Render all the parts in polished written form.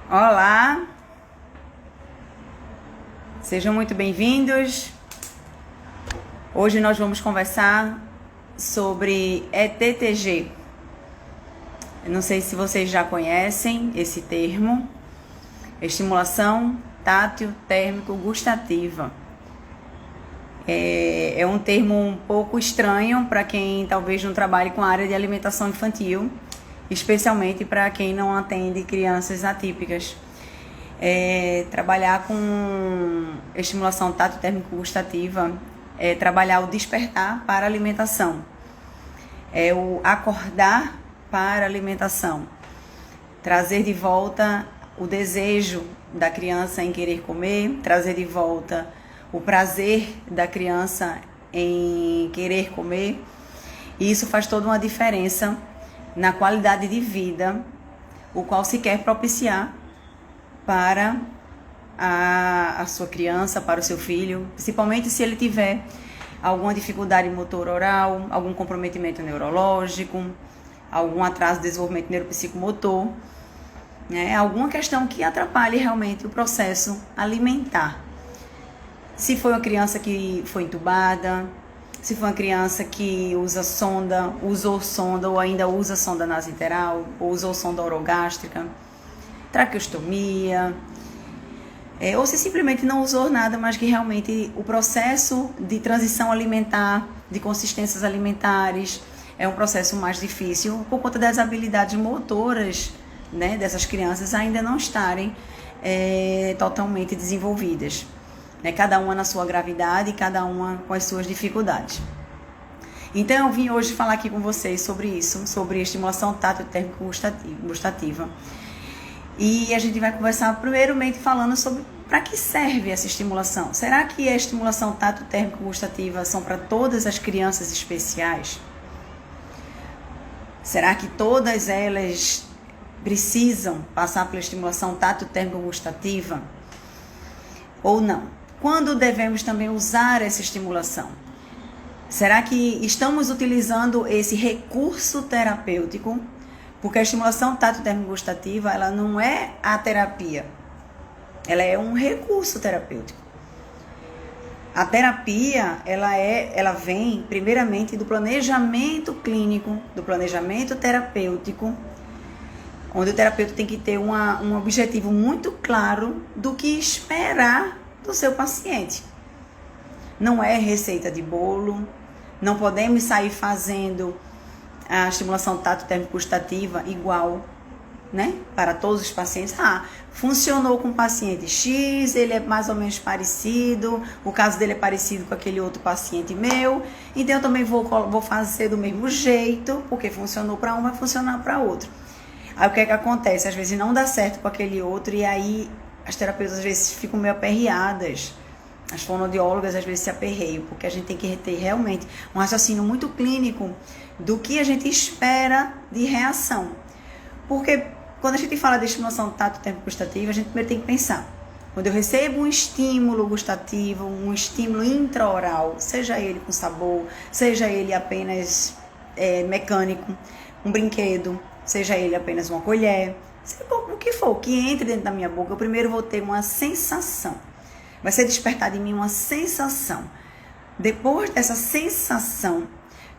Olá, sejam muito bem-vindos. Hoje nós vamos conversar sobre ETTG. Eu não sei se vocês já conhecem esse termo, estimulação tátil térmico gustativa. É um termo um pouco estranho para quem talvez não trabalhe com a área de alimentação infantil, especialmente para quem não atende crianças atípicas. Trabalhar com estimulação tátil térmico gustativa é trabalhar o despertar para a alimentação, é o acordar para a alimentação, trazer de volta o desejo da criança em querer comer, trazer de volta o prazer da criança em querer comer. E isso faz toda uma diferença na qualidade de vida, o qual se quer propiciar para a sua criança, para o seu filho, principalmente se ele tiver alguma dificuldade motor oral, algum comprometimento neurológico, algum atraso de desenvolvimento neuropsicomotor, né? Alguma questão que atrapalhe realmente o processo alimentar. Se foi uma criança que foi entubada, se foi uma criança que usou sonda ou ainda usa sonda nasointeral, ou usou sonda orogástrica, traqueostomia, ou se simplesmente não usou nada, mas que realmente o processo de transição alimentar, de consistências alimentares, é um processo mais difícil por conta das habilidades motoras, né, dessas crianças ainda não estarem totalmente desenvolvidas. Cada uma na sua gravidade, cada uma com as suas dificuldades. Então eu vim hoje falar aqui com vocês sobre isso, sobre estimulação tátil térmico gustativa. E a gente vai conversar primeiramente falando sobre para que serve essa estimulação. Será que a estimulação tátil térmico gustativa são para todas as crianças especiais? Será que todas elas precisam passar pela estimulação tátil térmico gustativa? Ou não? Quando devemos também usar essa estimulação? Será que estamos utilizando esse recurso terapêutico? Porque a estimulação tátil térmico gustativa, ela não é a terapia. Ela é um recurso terapêutico. A terapia, ela vem primeiramente do planejamento clínico, do planejamento terapêutico, onde o terapeuta tem que ter um objetivo muito claro do que esperar do seu paciente. Não é receita de bolo, não podemos sair fazendo a estimulação tátil térmico gustativa igual, né, para todos os pacientes. Funcionou com o paciente X, ele é mais ou menos parecido, o caso dele é parecido com aquele outro paciente meu, então eu também vou fazer do mesmo jeito, porque funcionou para um, vai funcionar para outro. Aí o que é que acontece? Às vezes não dá certo com aquele outro e aí as terapeutas às vezes ficam meio aperreadas. As fonoaudiólogas às vezes se aperreiam, porque a gente tem que ter realmente um raciocínio muito clínico do que a gente espera de reação. Porque quando a gente fala de estimulação tátil térmico gustativa, a gente primeiro tem que pensar. Quando eu recebo um estímulo gustativo, um estímulo intraoral, seja ele com sabor, seja ele apenas mecânico, um brinquedo, seja ele apenas uma colher, o que for que entre dentro da minha boca, eu primeiro vou ter uma sensação. Vai ser despertada em mim uma sensação. Depois dessa sensação,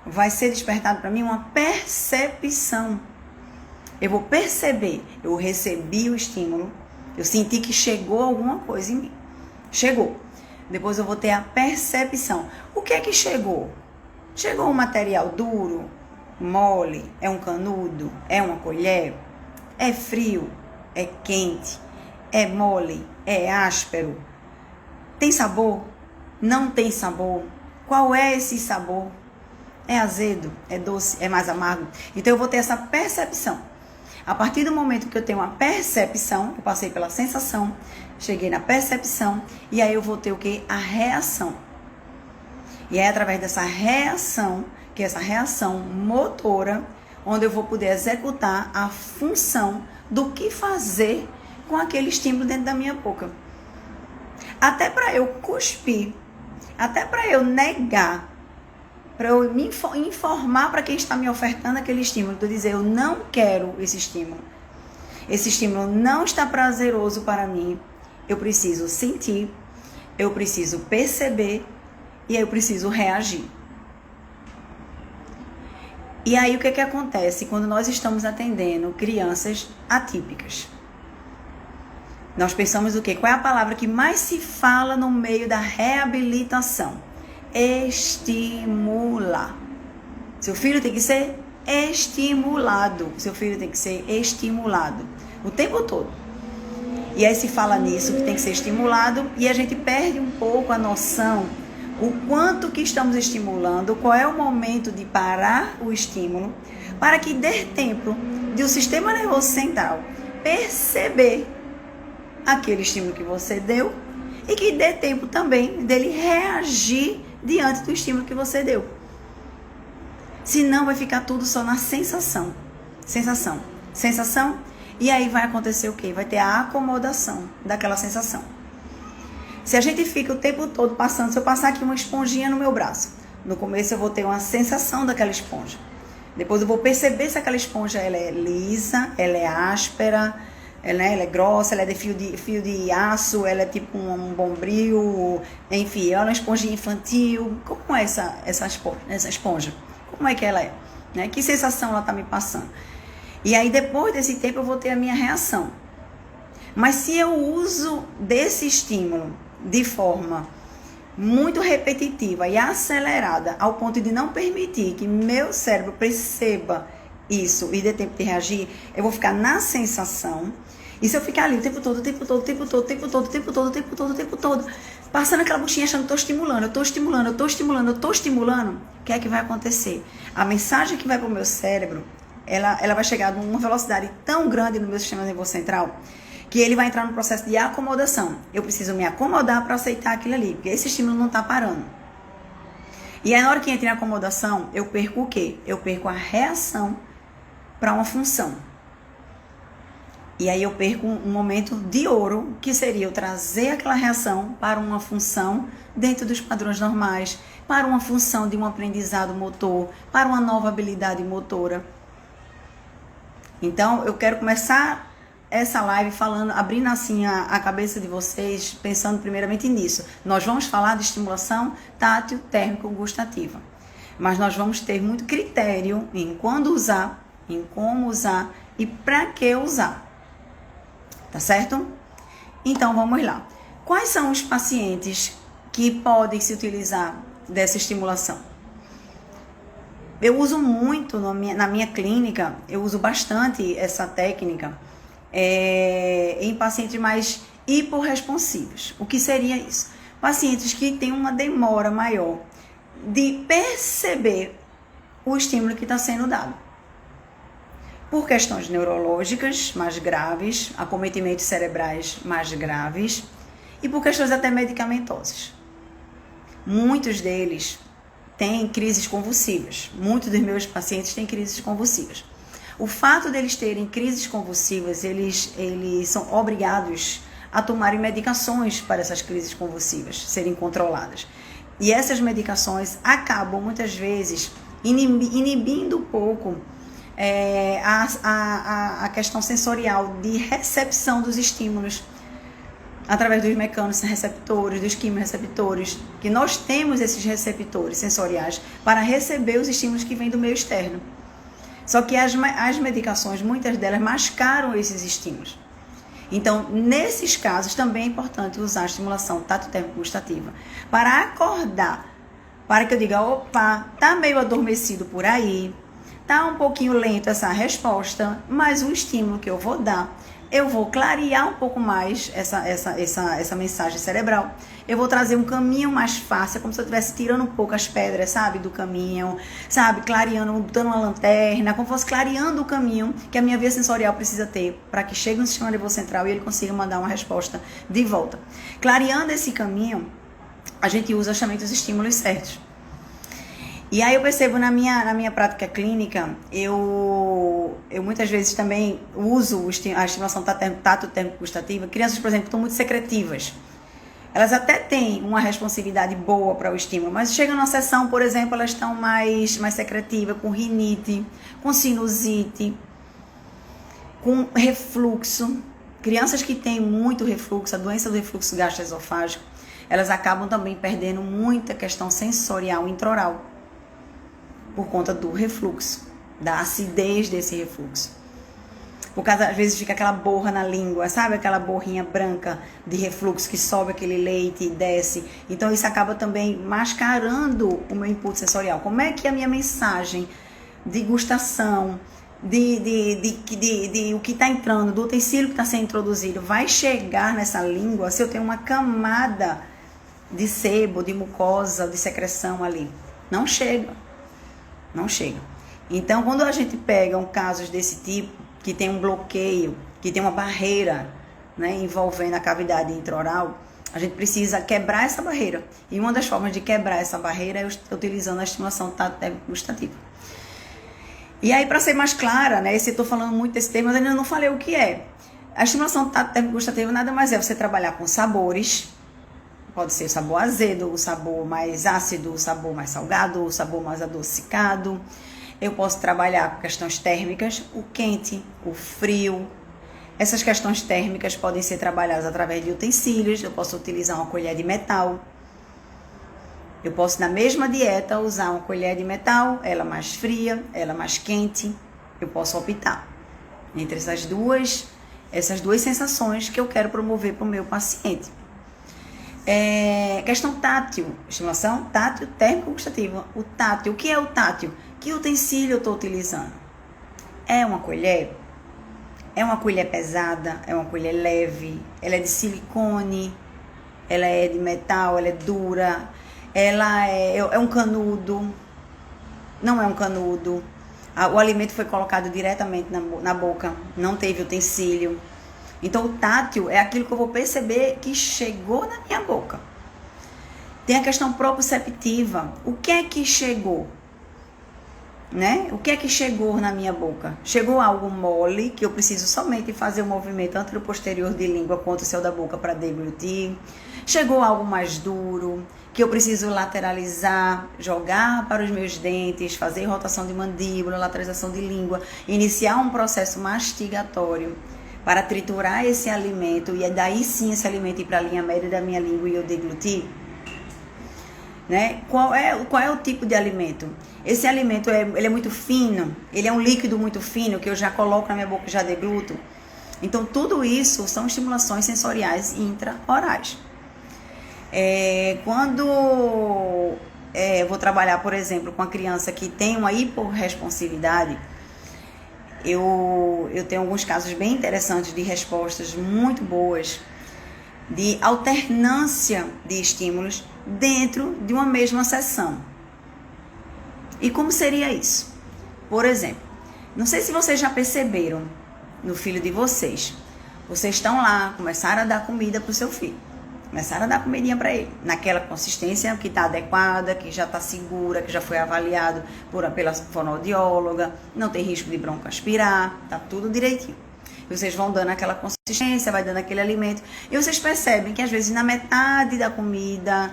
vai ser despertado para mim uma percepção. Eu vou perceber, eu recebi o estímulo, eu senti que chegou alguma coisa em mim. Chegou. Depois eu vou ter a percepção. O que é que chegou? Chegou um material duro, mole, é um canudo, é uma colher, é frio, é quente, é mole, é áspero, tem sabor, não tem sabor, qual é esse sabor? É azedo, é doce, é mais amargo? Então eu vou ter essa percepção. A partir do momento que eu tenho uma percepção, eu passei pela sensação, cheguei na percepção, e aí eu vou ter o quê? A reação. E é através dessa reação, que é essa reação motora, onde eu vou poder executar a função do que fazer com aquele estímulo dentro da minha boca. Até para eu cuspir, até para eu negar, para eu me informar para quem está me ofertando aquele estímulo, de dizer eu não quero esse estímulo. esse estímulo não está prazeroso para mim, eu preciso sentir, eu preciso perceber e aí eu preciso reagir. E aí o que acontece quando nós estamos atendendo crianças atípicas? Nós pensamos o quê? Qual é a palavra que mais se fala no meio da reabilitação? Estimular. Seu filho tem que ser estimulado. Seu filho tem que ser estimulado o tempo todo. E aí se fala nisso, que tem que ser estimulado, e a gente perde um pouco a noção, o quanto que estamos estimulando, qual é o momento de parar o estímulo, para que dê tempo de o sistema nervoso central perceber aquele estímulo que você deu e que dê tempo também dele reagir diante do estímulo que você deu. Senão vai ficar tudo só na sensação. Sensação. E aí vai acontecer o quê? Vai ter a acomodação daquela sensação. Se a gente fica o tempo todo passando, se eu passar aqui uma esponjinha no meu braço, no começo eu vou ter uma sensação daquela esponja. Depois eu vou perceber se aquela esponja ela é lisa, ela é áspera, ela é grossa, ela é de fio de aço, ela é tipo um bombril, enfim, ela é uma esponjinha infantil. Como é essa esponja? Como é que ela é? Né? Que sensação ela está me passando? E aí depois desse tempo eu vou ter a minha reação. Mas se eu uso desse estímulo de forma muito repetitiva e acelerada, ao ponto de não permitir que meu cérebro perceba isso e dê tempo de reagir, eu vou ficar na sensação. E se eu ficar ali o tempo todo, passando aquela buchinha achando que eu estou estimulando, o que é que vai acontecer? A mensagem que vai para o meu cérebro, ela vai chegar numa velocidade tão grande no meu sistema nervoso central, que ele vai entrar no processo de acomodação. Eu preciso me acomodar para aceitar aquilo ali, porque esse estímulo não está parando. E aí na hora que entra em acomodação, eu perco o quê? Eu perco a reação para uma função. E aí eu perco um momento de ouro, que seria eu trazer aquela reação para uma função dentro dos padrões normais, para uma função de um aprendizado motor, para uma nova habilidade motora. Então eu quero começar essa live falando, abrindo assim a cabeça de vocês, pensando primeiramente nisso. Nós vamos falar de estimulação tátil, térmico, gustativa. Mas nós vamos ter muito critério em quando usar, em como usar e para que usar. Tá certo? Então vamos lá. Quais são os pacientes que podem se utilizar dessa estimulação? Eu uso muito na minha clínica, eu uso bastante essa técnica em pacientes mais hiporresponsivos. O que seria isso? Pacientes que têm uma demora maior de perceber o estímulo que está sendo dado. Por questões neurológicas mais graves, acometimentos cerebrais mais graves e por questões até medicamentosas. Muitos deles têm crises convulsivas. Muitos dos meus pacientes têm crises convulsivas. O fato deles terem crises convulsivas, eles são obrigados a tomarem medicações para essas crises convulsivas serem controladas. E essas medicações acabam, muitas vezes, inibindo um pouco a questão sensorial de recepção dos estímulos através dos mecanorreceptores, dos quimiorreceptores, que nós temos esses receptores sensoriais para receber os estímulos que vêm do meio externo. Só que as medicações, muitas delas, mascaram esses estímulos. Então, nesses casos, também é importante usar a estimulação tátil-térmico-gustativa para acordar, para que eu diga, opa, tá meio adormecido por aí, tá um pouquinho lento essa resposta, mas o estímulo que eu vou dar, eu vou clarear um pouco mais essa mensagem cerebral. Eu vou trazer um caminho mais fácil, como se eu estivesse tirando um pouco as pedras, sabe, do caminho, sabe, clareando, dando uma lanterna, como se fosse clareando o caminho que a minha via sensorial precisa ter para que chegue no sistema nervoso central e ele consiga mandar uma resposta de volta. Clareando esse caminho, a gente usa justamente os estímulos certos. E aí eu percebo na minha prática clínica, eu muitas vezes também uso a estimulação tátil-térmico-gustativa. Crianças, por exemplo, que estão muito secretivas. Elas até têm uma responsividade boa para o estímulo, mas chegam na sessão, por exemplo, elas estão mais secretivas, com rinite, com sinusite. com refluxo. Crianças que têm muito refluxo, a doença do refluxo gastroesofágico, elas acabam também perdendo muita questão sensorial intraoral por conta do refluxo, da acidez desse refluxo. Por causa, às vezes fica aquela borra na língua, sabe? Aquela borrinha branca de refluxo que sobe aquele leite e desce. Então isso acaba também mascarando o meu input sensorial. Como é que a minha mensagem de gustação, de o que está entrando, do utensílio que está sendo introduzido, vai chegar nessa língua se eu tenho uma camada de sebo, de mucosa, de secreção ali? Não chega. Não chega. Então, quando a gente pega casos desse tipo, que tem um bloqueio, que tem uma barreira, né, envolvendo a cavidade intraoral, a gente precisa quebrar essa barreira. E uma das formas de quebrar essa barreira é utilizando a estimulação tátil-gustativa. E aí, para ser mais clara, né, eu estou falando muito desse termo, mas ainda não falei o que é. A estimulação tátil-gustativa nada mais é você trabalhar com sabores. Pode ser o sabor azedo, o sabor mais ácido, o sabor mais salgado, o sabor mais adocicado. Eu posso trabalhar com questões térmicas, o quente, o frio. Essas questões térmicas podem ser trabalhadas através de utensílios. Eu posso utilizar uma colher de metal. Eu posso, na mesma dieta, usar uma colher de metal, ela mais fria, ela mais quente. Eu posso optar entre essas duas sensações que eu quero promover para o meu paciente. Questão tátil, estimulação tátil térmico-gustativa. O tátil, o que é o tátil? Que utensílio eu estou utilizando? É uma colher? É uma colher pesada? É uma colher leve? Ela é de silicone? Ela é de metal? Ela é dura? Ela é um canudo? Não é um canudo? O alimento foi colocado diretamente na boca, não teve utensílio. Então, o tátil é aquilo que eu vou perceber que chegou na minha boca. Tem a questão proprioceptiva. O que é que chegou? Né? O que é que chegou na minha boca? Chegou algo mole, que eu preciso somente fazer o movimento anteroposterior de língua contra o céu da boca para deglutir. Chegou algo mais duro, que eu preciso lateralizar, jogar para os meus dentes, fazer rotação de mandíbula, lateralização de língua, iniciar um processo mastigatório para triturar esse alimento e daí sim esse alimento ir para a linha média da minha língua e eu deglutir. Né? Qual é o tipo de alimento? Esse alimento ele é muito fino, ele é um líquido muito fino que eu já coloco na minha boca e já degluto. Então tudo isso são estimulações sensoriais intraorais. Quando eu vou trabalhar, por exemplo, com a criança que tem uma hiporresponsividade, eu tenho alguns casos bem interessantes de respostas muito boas, de alternância de estímulos dentro de uma mesma sessão. E como seria isso? Por exemplo, não sei se vocês já perceberam no filho de vocês. Vocês estão lá, começaram a dar comida para o seu filho. Começaram a dar comidinha para ele, naquela consistência que está adequada, que já está segura, que já foi avaliado pela fonoaudióloga, não tem risco de broncoaspirar, está tudo direitinho. E vocês vão dando aquela consistência, vai dando aquele alimento, e vocês percebem que às vezes na metade da comida,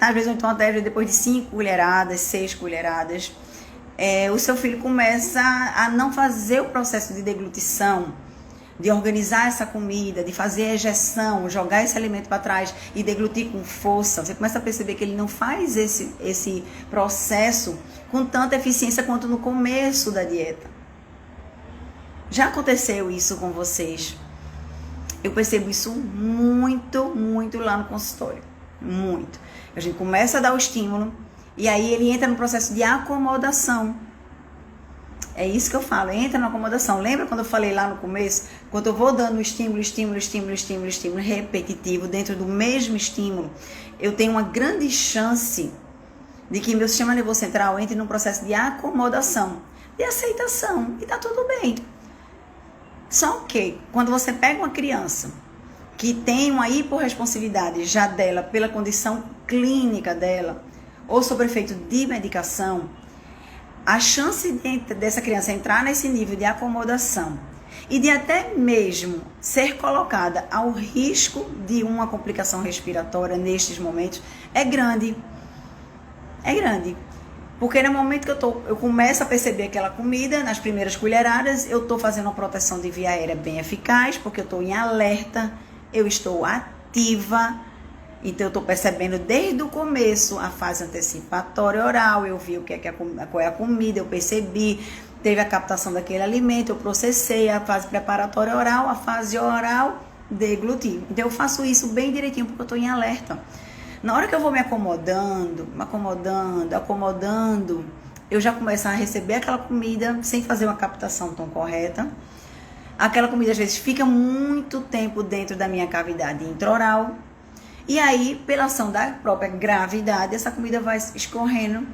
às vezes então até depois de 5 colheradas, 6 colheradas, o seu filho começa a não fazer o processo de deglutição, de organizar essa comida, de fazer a ejeção, jogar esse alimento para trás e deglutir com força. Você começa a perceber que ele não faz esse processo com tanta eficiência quanto no começo da dieta. Já aconteceu isso com vocês? Eu percebo isso muito, muito lá no consultório. Muito. A gente começa a dar o estímulo e aí ele entra no processo de acomodação. É isso que eu falo, entra na acomodação. Lembra quando eu falei lá no começo? Quando eu vou dando estímulo repetitivo dentro do mesmo estímulo, eu tenho uma grande chance de que meu sistema nervoso central entre num processo de acomodação, de aceitação, e tá tudo bem. Só que quando você pega uma criança que tem uma hiporresponsividade já dela, pela condição clínica dela, ou sob efeito de medicação, a chance dessa criança entrar nesse nível de acomodação e de até mesmo ser colocada ao risco de uma complicação respiratória nestes momentos é grande. É grande. Porque no momento que eu começo a perceber aquela comida, nas primeiras colheradas, eu estou fazendo uma proteção de via aérea bem eficaz, porque eu estou em alerta, eu estou ativa, então eu estou percebendo desde o começo a fase antecipatória oral, eu vi qual é a comida, eu percebi, teve a captação daquele alimento, eu processei a fase preparatória oral, a fase oral, deglutir. Então eu faço isso bem direitinho, porque eu estou em alerta. Na hora que eu vou me acomodando, eu já começo a receber aquela comida sem fazer uma captação tão correta. Aquela comida às vezes fica muito tempo dentro da minha cavidade intraoral. E aí, pela ação da própria gravidade, essa comida vai escorrendo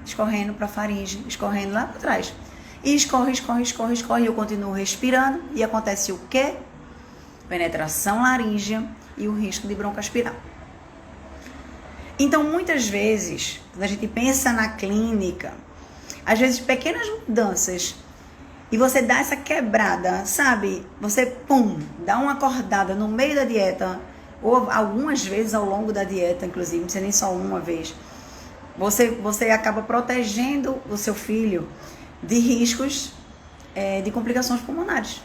para a faringe, escorrendo lá para trás. E escorre, e eu continuo respirando. E acontece o quê? Penetração laríngea e o risco de broncoaspirar. Então, muitas vezes, quando a gente pensa na clínica, às vezes pequenas mudanças, e você dá essa quebrada, sabe? Você, dá uma acordada no meio da dieta, ou algumas vezes ao longo da dieta, inclusive, não precisa nem só uma vez. Você acaba protegendo o seu filho de riscos de complicações pulmonares.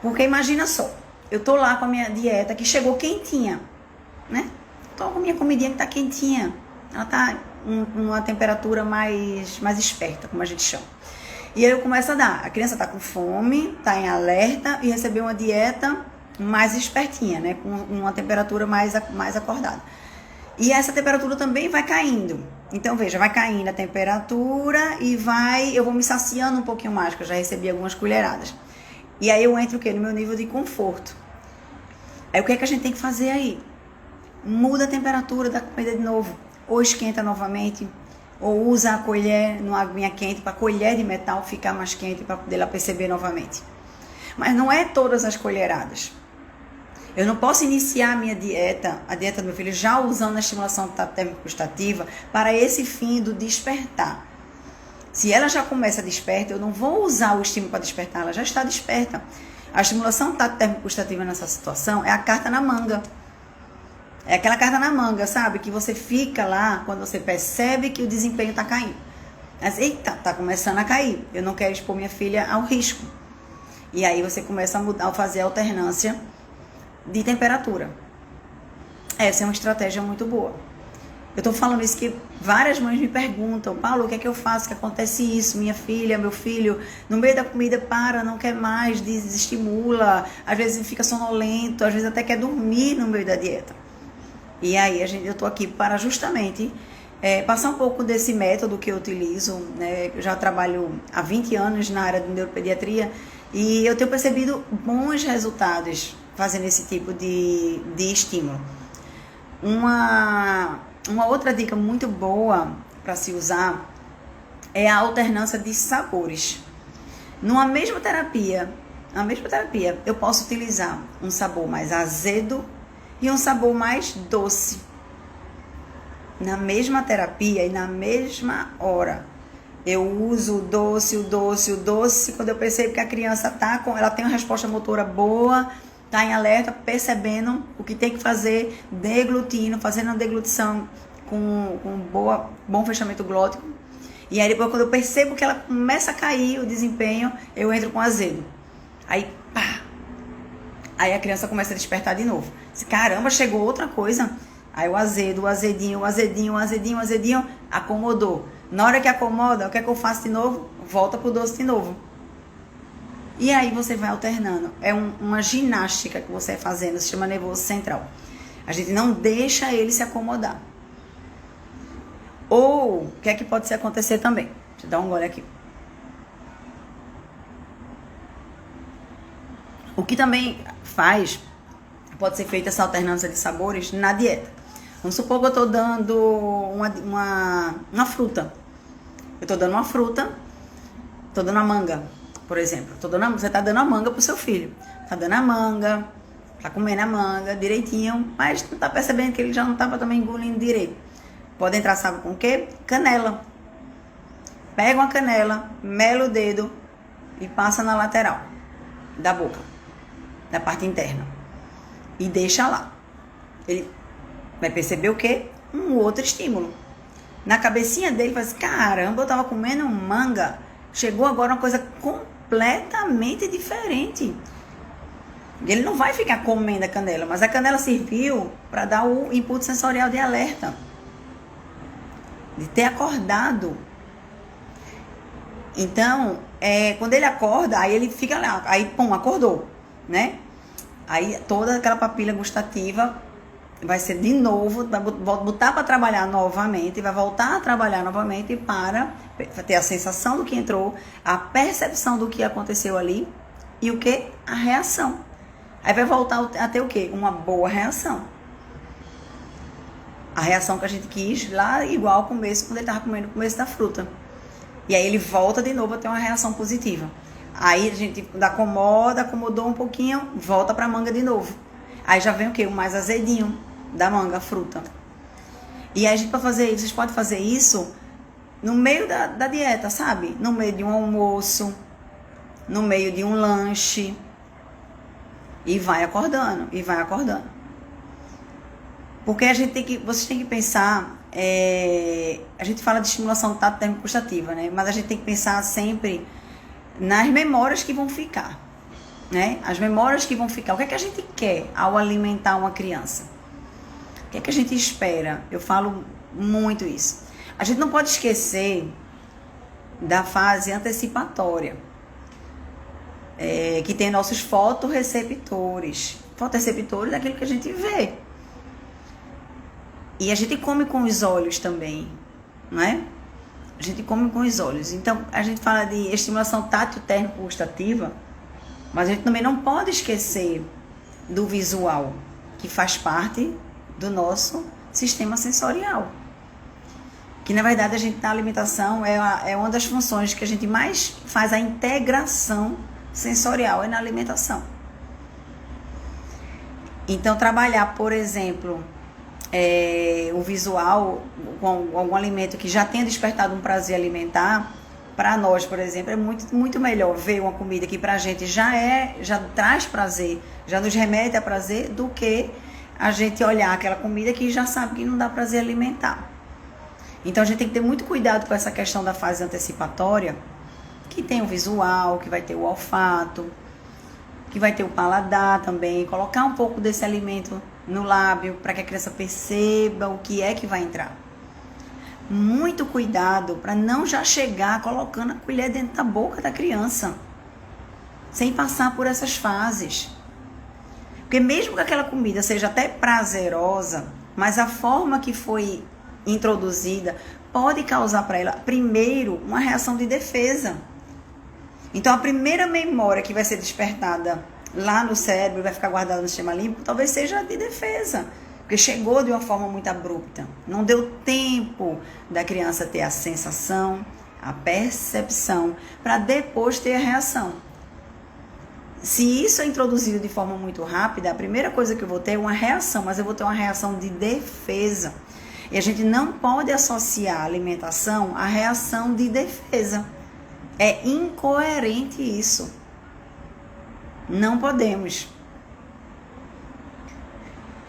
Porque imagina só, eu tô lá com a minha dieta que chegou quentinha, né? Tô com a minha comidinha que tá quentinha. Ela tá numa temperatura mais esperta, como a gente chama. E aí eu começo a dar. A criança tá com fome, tá em alerta e recebeu uma dieta mais espertinha, né? Com uma temperatura mais acordada. E essa temperatura também vai caindo. Então, veja, vai caindo a temperatura e eu vou me saciando um pouquinho mais, que eu já recebi algumas colheradas. E aí eu entro o quê? No meu nível de conforto. Aí o que é que a gente tem que fazer aí? Muda a temperatura da comida de novo. Ou esquenta novamente, ou usa a colher numa aguinha quente para a colher de metal ficar mais quente para poder ela perceber novamente. Mas não é todas as colheradas. Eu não posso iniciar a dieta do meu filho, já usando a estimulação térmico-gustativa para esse fim do despertar. Se ela já começa desperta, eu não vou usar o estímulo para despertar, ela já está desperta. A estimulação térmico-gustativa nessa situação é a carta na manga. É aquela carta na manga, sabe? Que você fica lá quando você percebe que o desempenho está caindo. Mas, eita, está começando a cair. Eu não quero expor minha filha ao risco. E aí você começa a fazer a alternância de temperatura. Essa é uma estratégia muito boa. Eu estou falando isso que várias mães me perguntam: Paulo, o que é que eu faço? Que acontece isso? Minha filha, meu filho, no meio da comida não quer mais, desestimula, às vezes fica sonolento, às vezes até quer dormir no meio da dieta. E aí eu estou aqui para justamente passar um pouco desse método que eu utilizo, né? Eu já trabalho há 20 anos na área de neuropediatria e eu tenho percebido bons resultados fazendo esse tipo de estímulo. Uma outra dica muito boa para se usar é a alternância de sabores. Na mesma terapia, eu posso utilizar um sabor mais azedo e um sabor mais doce. Na mesma terapia e na mesma hora. Eu uso o doce, quando eu percebo que a criança ela tem uma resposta motora boa, está em alerta, percebendo o que tem que fazer, deglutindo, fazendo a deglutição com bom fechamento glótico. E aí depois, quando eu percebo que ela começa a cair o desempenho, eu entro com azedo. Aí, pá! Aí a criança começa a despertar de novo. Caramba, chegou outra coisa. Aí o azedinho, acomodou. Na hora que acomoda, o que é que eu faço de novo? Volta pro doce de novo. E aí você vai alternando. É uma ginástica que você vai fazendo, se chama nervoso central. A gente não deixa ele se acomodar. Ou, o que é que pode acontecer também? Deixa eu dar um gole aqui. O que também pode ser feita essa alternância de sabores na dieta. Vamos supor que eu estou dando uma fruta. Eu estou dando uma fruta, estou dando a manga, por exemplo. Você está dando a manga para o seu filho. Está dando a manga, está comendo a manga direitinho, mas não está percebendo que ele já não estava também engolindo direito. Pode entrar, sabe com o quê? Canela. Pega uma canela, mela o dedo e passa na lateral da boca, da parte interna. E deixa lá. Ele vai perceber o quê? Um outro estímulo. Na cabecinha dele, faz, caramba, eu tava comendo manga. Chegou agora uma coisa completamente diferente. Ele não vai ficar comendo a canela, mas a canela serviu para dar o input sensorial de alerta. De ter acordado. Então, quando ele acorda, aí ele fica lá, aí, pum, acordou, né? Aí toda aquela papila gustativa vai ser de novo, vai botar para trabalhar novamente, vai voltar a trabalhar novamente para ter a sensação do que entrou, a percepção do que aconteceu ali e o que? A reação. Aí vai voltar a ter o quê? Uma boa reação. A reação que a gente quis lá, igual ao começo, quando ele estava comendo o começo da fruta. E aí ele volta de novo a ter uma reação positiva. Aí a gente acomodou um pouquinho, volta para a manga de novo. Aí já vem o quê? O mais azedinho da manga, a fruta. E aí a gente pode fazer isso, vocês podem fazer isso no meio da dieta, sabe? No meio de um almoço, no meio de um lanche. E vai acordando, e vai acordando. Porque vocês têm que pensar, a gente fala de estimulação tátil térmico gustativa, né? Mas a gente tem que pensar sempre nas memórias que vão ficar, né? As memórias que vão ficar. O que é que a gente quer ao alimentar uma criança? O que é que a gente espera? Eu falo muito isso. A gente não pode esquecer da fase antecipatória, que tem nossos fotorreceptores. Fotorreceptores é aquilo que a gente vê. E a gente come com os olhos também, não é? A gente come com os olhos. Então, a gente fala de estimulação tátil térmico gustativa, mas a gente também não pode esquecer do visual, que faz parte do nosso sistema sensorial. Que, na verdade, a gente na alimentação é uma das funções que a gente mais faz a integração sensorial, é na alimentação. Então, trabalhar, por exemplo, o visual com algum alimento que já tenha despertado um prazer alimentar, para nós, por exemplo, é muito, muito melhor ver uma comida que pra gente já traz prazer, já nos remete a prazer, do que a gente olhar aquela comida que já sabe que não dá prazer alimentar. Então a gente tem que ter muito cuidado com essa questão da fase antecipatória, que tem o visual, que vai ter o olfato, que vai ter o paladar também, colocar um pouco desse alimento no lábio para que a criança perceba o que é que vai entrar. Muito cuidado para não já chegar colocando a colher dentro da boca da criança, sem passar por essas fases. Porque mesmo que aquela comida seja até prazerosa, mas a forma que foi introduzida pode causar para ela, primeiro, uma reação de defesa. Então, a primeira memória que vai ser despertada lá no cérebro, vai ficar guardada no sistema límbico, talvez seja de defesa. Porque chegou de uma forma muito abrupta. Não deu tempo da criança ter a sensação, a percepção, para depois ter a reação. Se isso é introduzido de forma muito rápida, a primeira coisa que eu vou ter é uma reação, mas eu vou ter uma reação de defesa. E a gente não pode associar a alimentação à reação de defesa. É incoerente isso. Não podemos.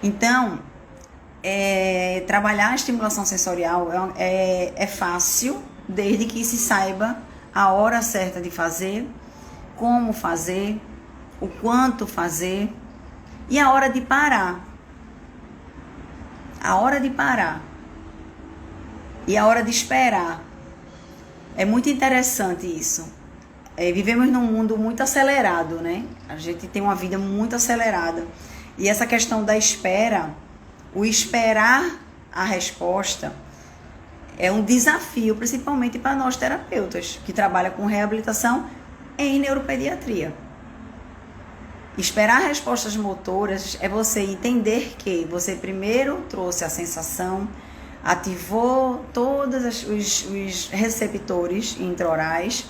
Então, trabalhar a estimulação sensorial é fácil, desde que se saiba a hora certa de fazer, como fazer, o quanto fazer e a hora de parar. A hora de parar e a hora de esperar. É muito interessante isso. Vivemos num mundo muito acelerado, né? A gente tem uma vida muito acelerada. E essa questão da espera, o esperar a resposta, é um desafio, principalmente para nós terapeutas, que trabalham com reabilitação em neuropediatria. Esperar respostas motoras é você entender que você primeiro trouxe a sensação, ativou todos os receptores intraorais,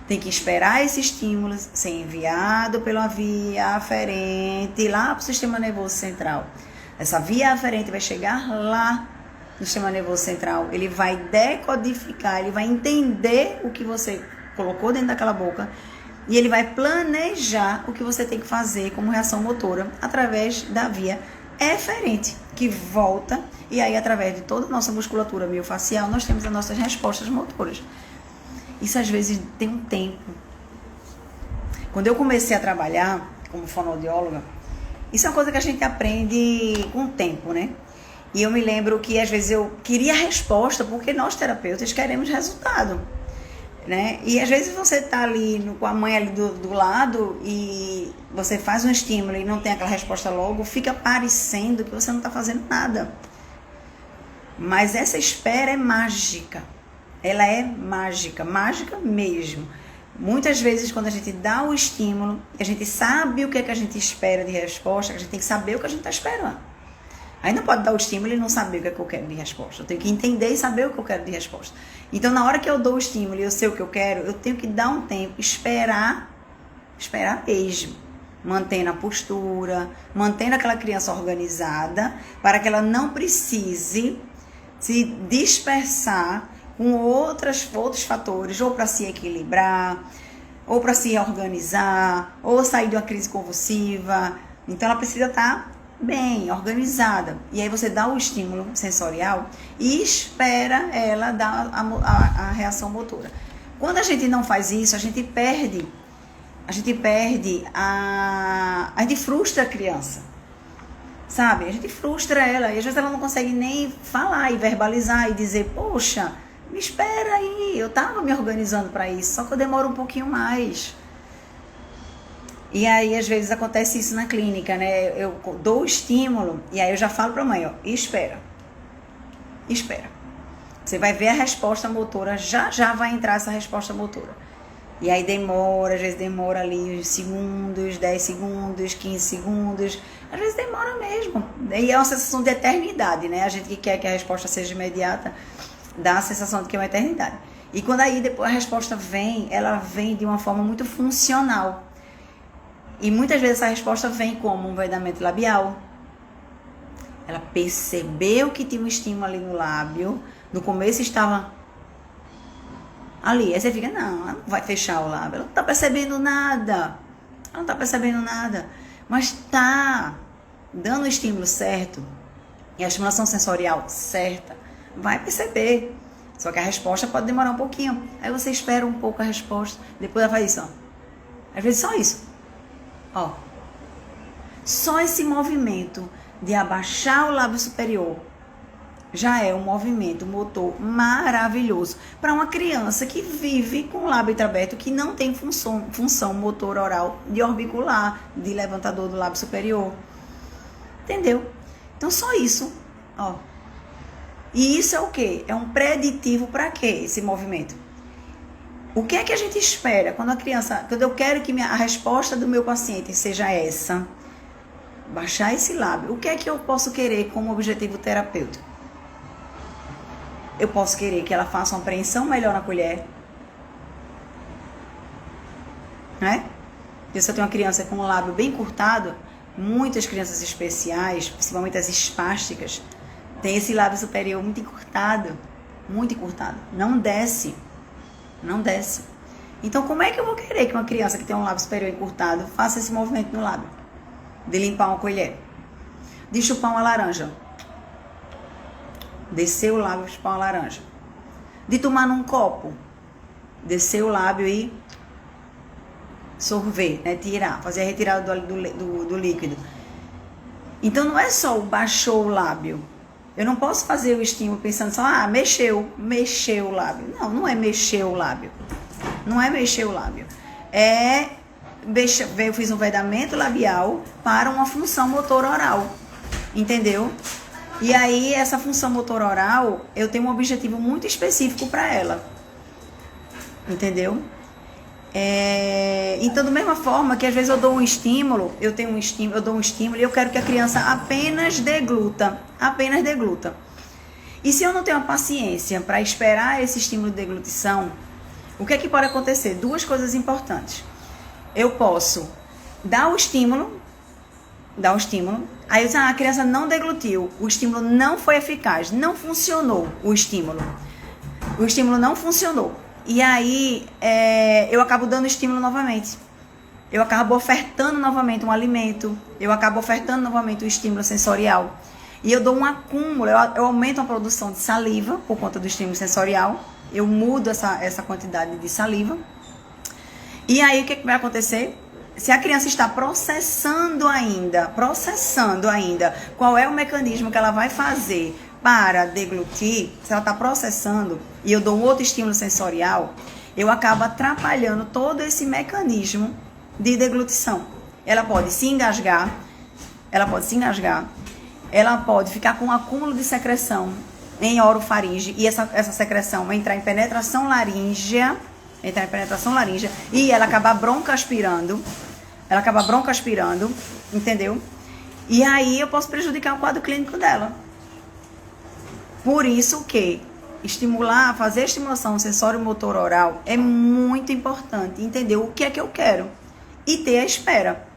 tem que esperar esse estímulo ser enviado pela via aferente lá para o sistema nervoso central. Essa via aferente vai chegar lá no sistema nervoso central, ele vai decodificar, ele vai entender o que você colocou dentro daquela boca e ele vai planejar o que você tem que fazer como reação motora através da via eferente, que volta, e aí através de toda a nossa musculatura miofascial, nós temos as nossas respostas motoras. Isso às vezes tem um tempo. Quando eu comecei a trabalhar como fonoaudióloga, isso é uma coisa que a gente aprende com o tempo, né? E eu me lembro que às vezes eu queria resposta, porque nós terapeutas queremos resultado, né? E às vezes você tá ali com a mãe ali do lado e você faz um estímulo e não tem aquela resposta logo, fica parecendo que você não está fazendo nada. Mas essa espera é mágica. Ela é mágica, mágica mesmo. Muitas vezes quando a gente dá o estímulo, a gente sabe o que é que a gente espera de resposta, a gente tem que saber o que a gente está esperando. Aí não pode dar o estímulo e não saber o que é que eu quero de resposta. Eu tenho que entender e saber o que eu quero de resposta. Então, na hora que eu dou o estímulo e eu sei o que eu quero, eu tenho que dar um tempo, esperar mesmo. Mantendo a postura, mantendo aquela criança organizada, para que ela não precise se dispersar com outros fatores, ou para se equilibrar, ou para se organizar, ou sair de uma crise convulsiva. Então, ela precisa estar bem, organizada. E aí você dá o estímulo sensorial e espera ela dar a reação motora. Quando a gente não faz isso, a gente frustra a criança, sabe? A gente frustra ela e às vezes ela não consegue nem falar e verbalizar e dizer, poxa, me espera aí, eu tava me organizando para isso, só que eu demoro um pouquinho mais. E aí, às vezes, acontece isso na clínica, né? Eu dou o estímulo e aí eu já falo para a mãe, ó, espera. Você vai ver a resposta motora, já vai entrar essa resposta motora. E aí demora, às vezes demora ali uns segundos, 10 segundos, 15 segundos. Às vezes demora mesmo. E é uma sensação de eternidade, né? A gente que quer que a resposta seja imediata, dá a sensação de que é uma eternidade. E quando aí depois a resposta vem, ela vem de uma forma muito funcional. E muitas vezes essa resposta vem como um vedamento labial. Ela percebeu que tinha um estímulo ali no lábio. No começo estava ali. Aí você fica, não, ela não vai fechar o lábio. Ela não está percebendo nada. Mas está dando o estímulo certo. E a estimulação sensorial certa. Vai perceber. Só que a resposta pode demorar um pouquinho. Aí você espera um pouco a resposta. Depois ela faz isso, ó. Às vezes só isso. Ó, só esse movimento de abaixar o lábio superior já é um movimento motor maravilhoso para uma criança que vive com o lábio entreaberto, que não tem função motor oral de orbicular, de levantador do lábio superior. Entendeu? Então só isso, ó. E isso é o quê? É um preditivo para quê esse movimento? O que é que a gente espera quando eu quero que a resposta do meu paciente seja essa? Baixar esse lábio. O que é que eu posso querer como objetivo terapêutico? Eu posso querer que ela faça uma apreensão melhor na colher. Né? Porque se eu tenho uma criança com o lábio bem encurtado, muitas crianças especiais, principalmente as espásticas, têm esse lábio superior muito encurtado. Não desce. Então, como é que eu vou querer que uma criança que tem um lábio superior encurtado faça esse movimento no lábio? De limpar uma colher. De chupar uma laranja. Descer o lábio e chupar uma laranja. De tomar num copo. Descer o lábio e sorver, né? Tirar, fazer a retirada do líquido. Então, não é só o baixou o lábio. Eu não posso fazer o estímulo pensando só, mexeu o lábio. Não é mexer o lábio. Eu fiz um vedamento labial para uma função motor oral. Entendeu? E aí, essa função motor oral, eu tenho um objetivo muito específico para ela. Entendeu? Então, da mesma forma que às vezes eu dou um estímulo, eu dou um estímulo e eu quero que a criança apenas degluta. E se eu não tenho a paciência para esperar esse estímulo de deglutição, o que é que pode acontecer? Duas coisas importantes. Eu posso dar o estímulo, aí a criança não deglutiu, o estímulo não foi eficaz, não funcionou o estímulo não funcionou. E aí, eu acabo dando estímulo novamente. eu acabo ofertando novamente um alimento, eu acabo ofertando novamente um estímulo sensorial. E eu dou um acúmulo, eu aumento a produção de saliva por conta do estímulo sensorial, eu mudo essa quantidade de saliva. E aí o que vai acontecer? Se a criança está processando ainda, qual é o mecanismo que ela vai fazer para deglutir, se ela está processando e eu dou um outro estímulo sensorial, eu acabo atrapalhando todo esse mecanismo de deglutição. Ela pode se engasgar, ela pode ficar com um acúmulo de secreção em orofaringe e essa secreção entrar em penetração laríngea, e ela acaba broncoaspirando, entendeu? E aí eu posso prejudicar o quadro clínico dela. Por isso que fazer estimulação sensório-motor oral é muito importante, entender o que é que eu quero e ter a espera.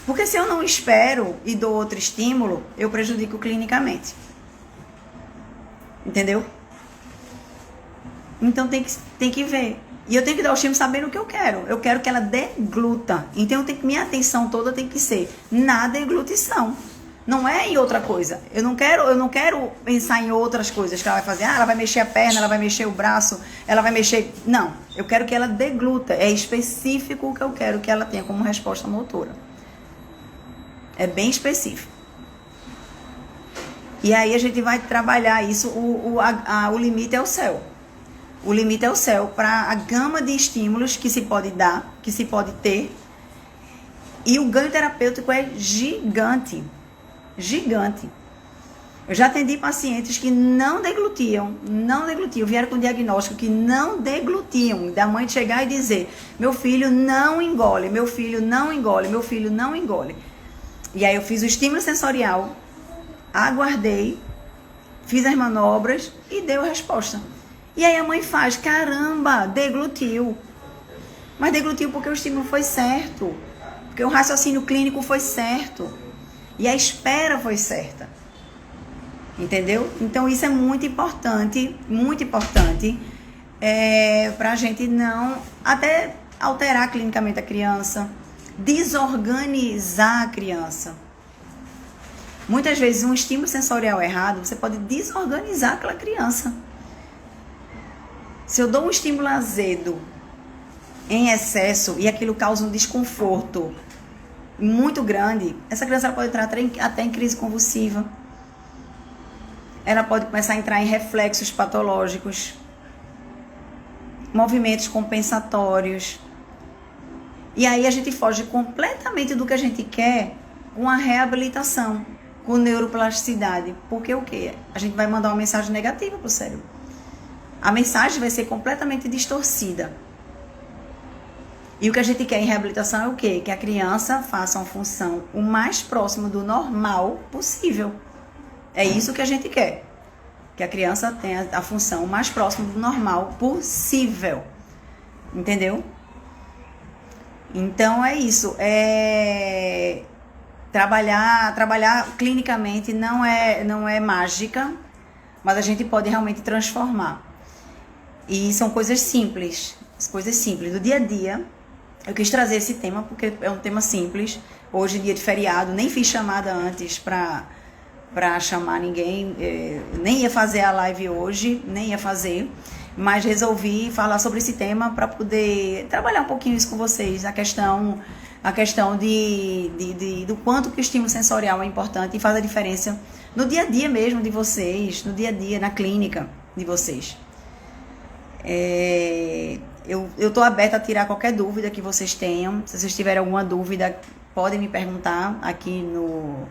Porque se eu não espero e dou outro estímulo, eu prejudico clinicamente. Entendeu? Então tem que ver. E eu tenho que dar o estímulo sabendo o que eu quero. Eu quero que ela degluta. Então minha atenção toda tem que ser na deglutição. Não é em outra coisa. Eu não quero pensar em outras coisas que ela vai fazer. Ela vai mexer a perna, ela vai mexer o braço, ela vai mexer... Não. Eu quero que ela degluta. É específico o que eu quero que ela tenha como resposta motora. É bem específico. E aí a gente vai trabalhar isso. O limite é o céu. O limite é o céu para a gama de estímulos que se pode dar, que se pode ter. E o ganho terapêutico é gigante. Gigante. Eu já atendi pacientes que não deglutiam, vieram com diagnóstico que não deglutiam, da mãe chegar e dizer, meu filho não engole. E aí eu fiz o estímulo sensorial, aguardei, fiz as manobras e deu a resposta. E aí a mãe faz, caramba, deglutiu. Mas deglutiu porque o estímulo foi certo, porque o raciocínio clínico foi certo. E a espera foi certa. Entendeu? Então isso é muito importante para a gente não até alterar clinicamente a criança, desorganizar a criança. Muitas vezes um estímulo sensorial errado, você pode desorganizar aquela criança. Se eu dou um estímulo azedo em excesso e aquilo causa um desconforto muito grande, essa criança pode entrar até em crise convulsiva. Ela pode começar a entrar em reflexos patológicos, movimentos compensatórios. E aí a gente foge completamente do que a gente quer com a reabilitação, com neuroplasticidade. Porque o quê? A gente vai mandar uma mensagem negativa para o cérebro. A mensagem vai ser completamente distorcida. E o que a gente quer em reabilitação é o quê? Que a criança faça uma função o mais próximo do normal possível. É isso que a gente quer. Que a criança tenha a função o mais próximo do normal possível. Entendeu? Então é isso. Trabalhar clinicamente não é mágica, mas a gente pode realmente transformar. E são coisas simples, do dia a dia. Eu quis trazer esse tema porque é um tema simples. Hoje, dia de feriado, nem fiz chamada antes para chamar ninguém. Nem ia fazer a live hoje, mas resolvi falar sobre esse tema para poder trabalhar um pouquinho isso com vocês, a questão do quanto que o estímulo sensorial é importante e faz a diferença no dia a dia mesmo de vocês, no dia a dia, na clínica de vocês. Eu estou aberta a tirar qualquer dúvida que vocês tenham. Se vocês tiverem alguma dúvida, podem me perguntar aqui no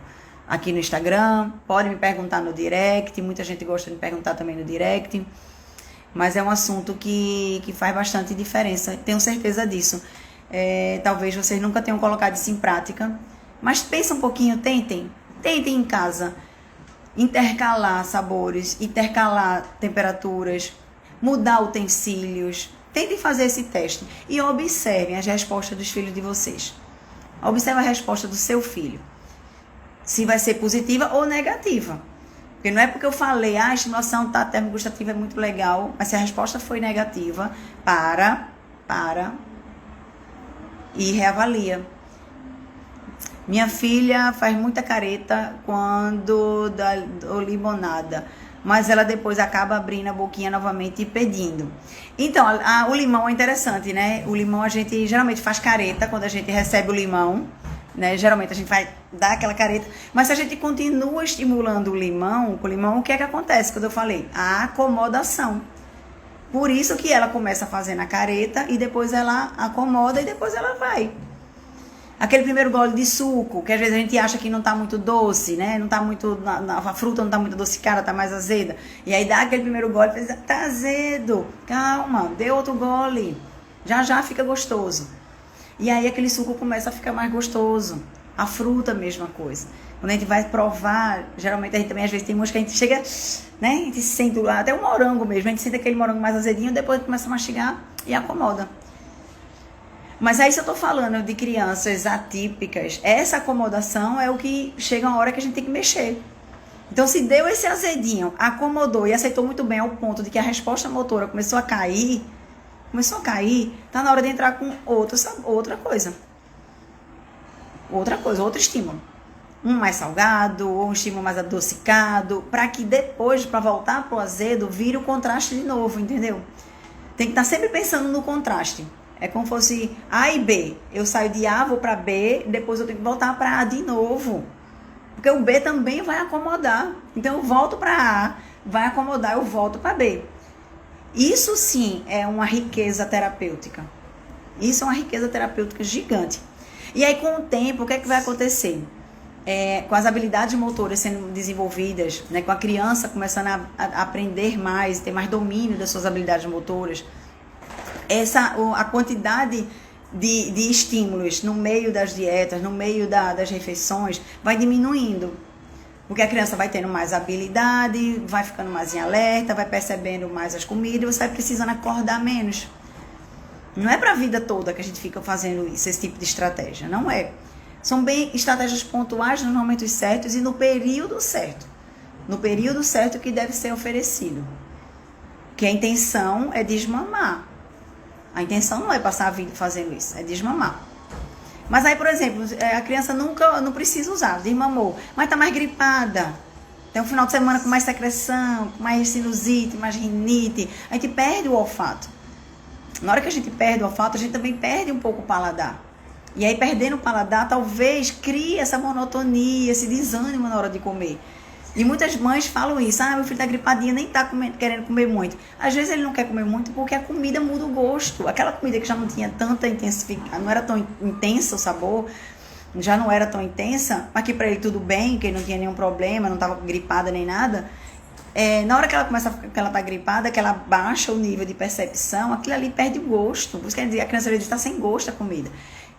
Instagram, podem me perguntar no direct. Muita gente gosta de me perguntar também no direct. Mas é um assunto que faz bastante diferença, tenho certeza disso. Talvez vocês nunca tenham colocado isso em prática, mas pensa um pouquinho, tentem em casa intercalar sabores, intercalar temperaturas, mudar utensílios. Tentem fazer esse teste e observem as respostas dos filhos de vocês. Observe a resposta do seu filho, se vai ser positiva ou negativa. Porque não é porque eu falei, a estimulação térmico-gustativa é muito legal, mas se a resposta foi negativa, para e reavalia. Minha filha faz muita careta quando dá limonada, mas ela depois acaba abrindo a boquinha novamente e pedindo. Então, o limão é interessante, né? O limão a gente geralmente faz careta quando a gente recebe o limão, né? Geralmente a gente vai dar aquela careta, mas se a gente continua estimulando o limão, com o limão, o que é que acontece? Quando eu falei, a acomodação. Por isso que ela começa fazendo a careta e depois ela acomoda e depois ela vai. Aquele primeiro gole de suco, que às vezes a gente acha que não tá muito doce, né? Não tá muito, a fruta não tá muito adocicada, tá mais azeda. E aí dá aquele primeiro gole e fala, tá azedo. Calma, dê outro gole. Já fica gostoso. E aí aquele suco começa a ficar mais gostoso. A fruta, mesma coisa. Quando a gente vai provar, geralmente a gente também às vezes tem umas que a gente chega, né? A gente sente lá, até o morango mesmo. A gente sente aquele morango mais azedinho, depois começa a mastigar e acomoda. Mas aí se eu tô falando de crianças atípicas, essa acomodação é o que chega uma hora que a gente tem que mexer. Então se deu esse azedinho, acomodou e aceitou muito bem ao ponto de que a resposta motora começou a cair, tá na hora de entrar com outra coisa, outro estímulo. Um mais salgado, ou um estímulo mais adocicado, para que depois, para voltar pro azedo, vire o contraste de novo, entendeu? Tem que estar sempre pensando no contraste. É como se fosse A e B. Eu saio de A, vou para B, depois eu tenho que voltar para A de novo. Porque o B também vai acomodar. Então eu volto para A, vai acomodar, eu volto para B. Isso sim é uma riqueza terapêutica. Isso é uma riqueza terapêutica gigante. E aí com o tempo, o que é que vai acontecer? Com as habilidades motoras sendo desenvolvidas, né, com a criança começando a aprender mais, ter mais domínio das suas habilidades motoras, a quantidade de estímulos no meio das dietas, no meio das refeições, vai diminuindo. Porque a criança vai tendo mais habilidade, vai ficando mais em alerta, vai percebendo mais as comidas, e você vai precisando acordar menos. Não é para a vida toda que a gente fica fazendo isso, esse tipo de estratégia, não é. São bem estratégias pontuais nos momentos certos e no período certo. No período certo que deve ser oferecido. Que a intenção é desmamar. A intenção não é passar a vida fazendo isso, é desmamar. Mas aí, por exemplo, a criança não precisa usar, desmamou, mas tá mais gripada. Tem um final de semana com mais secreção, com mais sinusite, mais rinite. A gente perde o olfato. Na hora que a gente perde o olfato, a gente também perde um pouco o paladar. E aí, perdendo o paladar, talvez crie essa monotonia, esse desânimo na hora de comer. E muitas mães falam isso, meu filho tá gripadinho, nem tá querendo comer muito. Às vezes ele não quer comer muito porque a comida muda o gosto. Aquela comida que já não tinha tanta intensificação, não era tão intensa o sabor, já não era tão intensa, mas que pra ele tudo bem, que ele não tinha nenhum problema, não tava gripada nem nada. Na hora que ela começa que ela tá gripada, que ela baixa o nível de percepção, aquilo ali perde o gosto. Por isso quer dizer, a criança às vezes tá sem gosto a comida.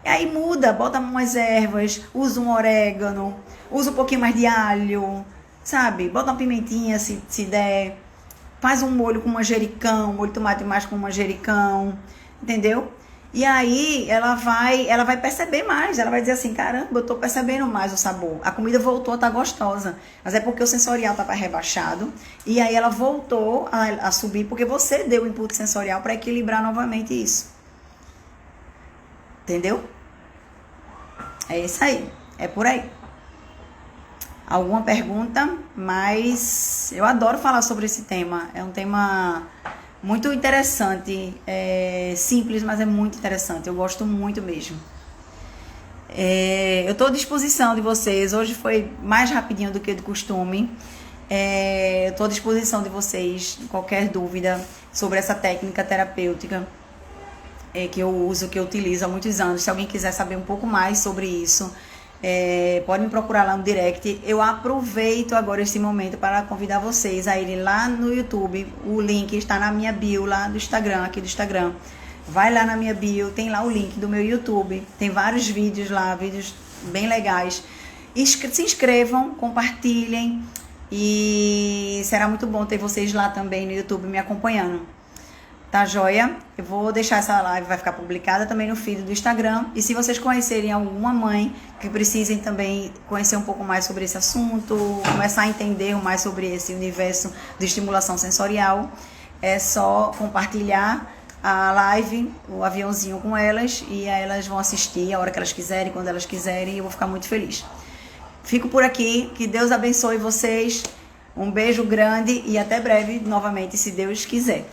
E aí muda, bota umas ervas, usa um orégano, usa um pouquinho mais de alho, sabe? Bota uma pimentinha se der. Faz um molho com manjericão, molho de tomate mais com manjericão, entendeu? E aí ela vai perceber mais, ela vai dizer assim, caramba, eu tô percebendo mais o sabor. A comida voltou a estar gostosa, mas é porque o sensorial estava rebaixado e aí ela voltou a subir porque você deu o input sensorial para equilibrar novamente isso. Entendeu? É isso aí, é por aí. Alguma pergunta? Mas eu adoro falar sobre esse tema. É um tema muito interessante. É simples, mas é muito interessante. Eu gosto muito mesmo. Eu estou à disposição de vocês. Hoje foi mais rapidinho do que de costume. Eu estou à disposição de vocês. Qualquer dúvida sobre essa técnica terapêutica que eu uso, que eu utilizo há muitos anos. Se alguém quiser saber um pouco mais sobre isso, pode me procurar lá no direct. Eu aproveito agora esse momento para convidar vocês a irem lá no YouTube. O link está na minha bio lá do Instagram, aqui do Instagram. Vai lá na minha bio, tem lá o link do meu YouTube. Tem vários vídeos lá, vídeos bem legais. Se inscrevam, compartilhem e será muito bom ter vocês lá também no YouTube me acompanhando. Tá joia? Eu vou deixar essa live, vai ficar publicada também no feed do Instagram. E se vocês conhecerem alguma mãe que precisem também conhecer um pouco mais sobre esse assunto, começar a entender mais sobre esse universo de estimulação sensorial, é só compartilhar a live, o aviãozinho com elas, e aí elas vão assistir a hora que elas quiserem, quando elas quiserem, e eu vou ficar muito feliz. Fico por aqui, que Deus abençoe vocês, um beijo grande e até breve novamente, se Deus quiser.